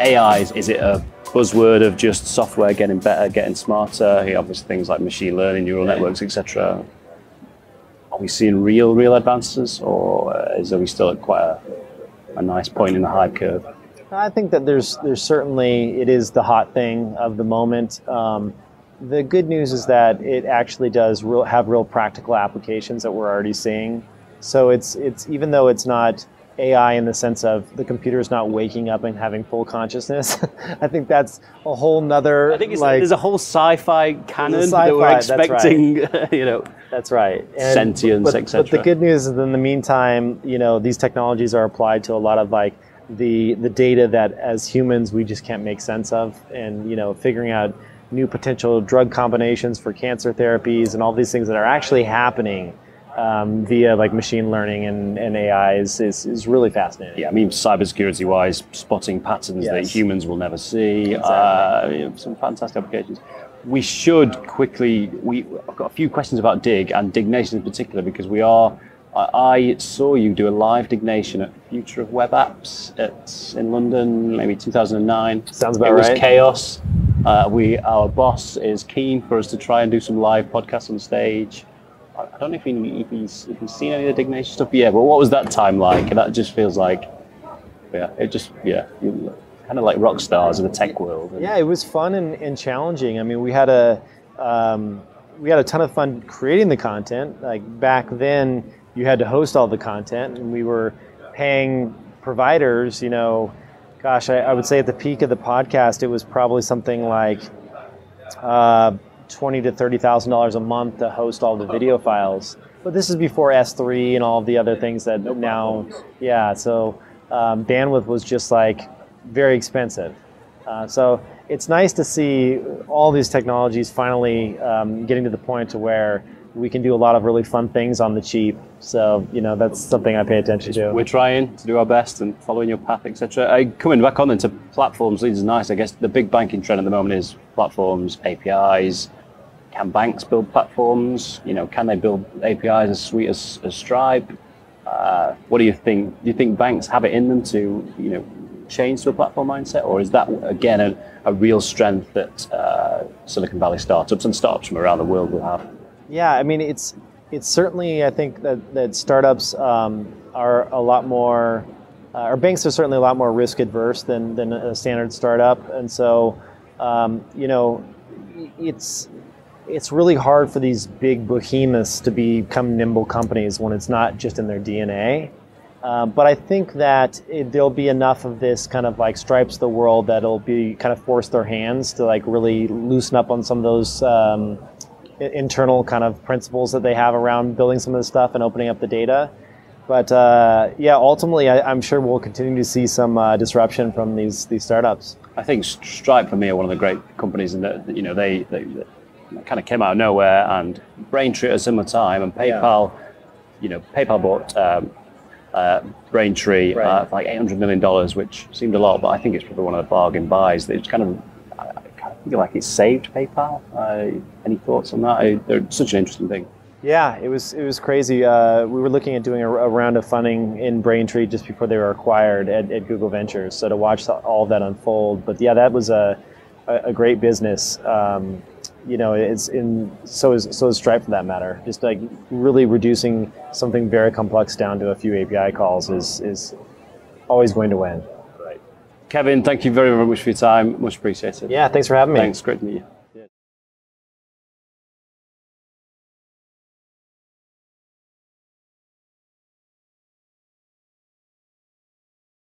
AI, is it a buzzword of just software getting better, getting smarter? Obviously things like machine learning, neural networks, etc. Are we seeing real advances, or are we still at quite a nice point in the hype curve? I think that there's certainly, it is the hot thing of the moment. The good news is that it actually does have real practical applications that we're already seeing. So it's even though it's not AI in the sense of the computer is not waking up and having full consciousness, I think that's a whole nother. I think it's there's a whole sci-fi canon that we're expecting. That's right. That's right. Sentience, etc. But the good news is, in the meantime, these technologies are applied to a lot of the data that as humans we just can't make sense of, and figuring out new potential drug combinations for cancer therapies and all these things that are actually happening via machine learning and AI is really fascinating. Yeah, I mean, cybersecurity wise, spotting patterns that humans will never see. Exactly. Some fantastic applications. We should quickly, I've got a few questions about Dig and Dignation in particular, because I saw you do a live Dignation at Future of Web Apps in London, maybe 2009. Sounds about right. It was chaos. Our boss is keen for us to try and do some live podcasts on stage. I don't know if he's seen any of the Dignation stuff yet, but what was that time like? And that just feels like, kind of like rock stars in the tech world. Yeah, it was fun and challenging. I mean, we had a ton of fun creating the content. Like back then, you had to host all the content, and we were paying providers, gosh, I would say at the peak of the podcast, it was probably something like $20,000 to $30,000 a month to host all the video files. But this is before S3 and all of the other things that now, so bandwidth was just very expensive. So it's nice to see all these technologies finally getting to the point to where we can do a lot of really fun things on the cheap. So, that's something I pay attention to. We're trying to do our best and following your path, etc. Coming back on into platforms leads is nice. I guess the big banking trend at the moment is platforms, APIs. Can banks build platforms? Can they build APIs as sweet as Stripe? What do you think? Do you think banks have it in them to, change to a platform mindset, or is that again a real strength that Silicon Valley startups and startups from around the world will have? Yeah, I mean, it's certainly, I think that startups are a lot more, or banks are certainly a lot more risk adverse than a standard startup, and so it's really hard for these big behemoths to become nimble companies when it's not just in their DNA. But I think that there'll be enough of this kind of Stripes of the world that'll be kind of force their hands to really loosen up on some of those internal kind of principles that they have around building some of this stuff and opening up the data. But ultimately, I'm sure we'll continue to see some disruption from these startups. I think Stripe for me are one of the great companies in that they kind of came out of nowhere, and Braintree at a similar time, and PayPal. PayPal bought Braintree for $800 million, which seemed a lot, but I think it's probably one of the bargain buys. It's kind of, I feel like it saved PayPal. Any thoughts on that? They're such an interesting thing. Yeah, it was crazy. We were looking at doing a round of funding in Braintree just before they were acquired at Google Ventures. So to watch all of that unfold, but that was a great business. So is Stripe for that matter. Just really reducing something very complex down to a few API calls is always going to win. Right. Kevin, thank you very, very much for your time. Much appreciated. Yeah, thanks for having me. Thanks, great to meet you.